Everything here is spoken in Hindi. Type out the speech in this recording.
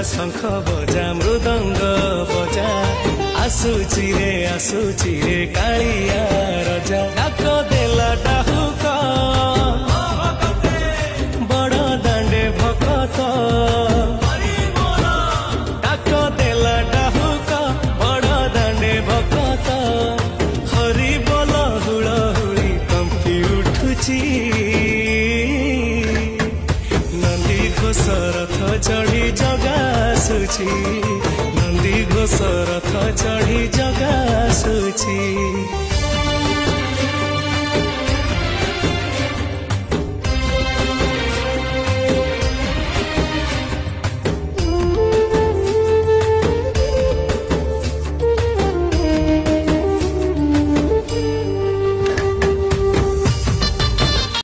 शंख बजा मृदंग बजा आसुची रे कालिया रजा डाक देला डाहुक बड़ दांडे भकत डाक देला डाहुक बड़ दांडे भकत हरि बोल हुलहुली कंपी उठुची नंदी घोष रथ चढ़ी जगा आसुची नंदी घोष रथ चढ़ी जगा आसुची।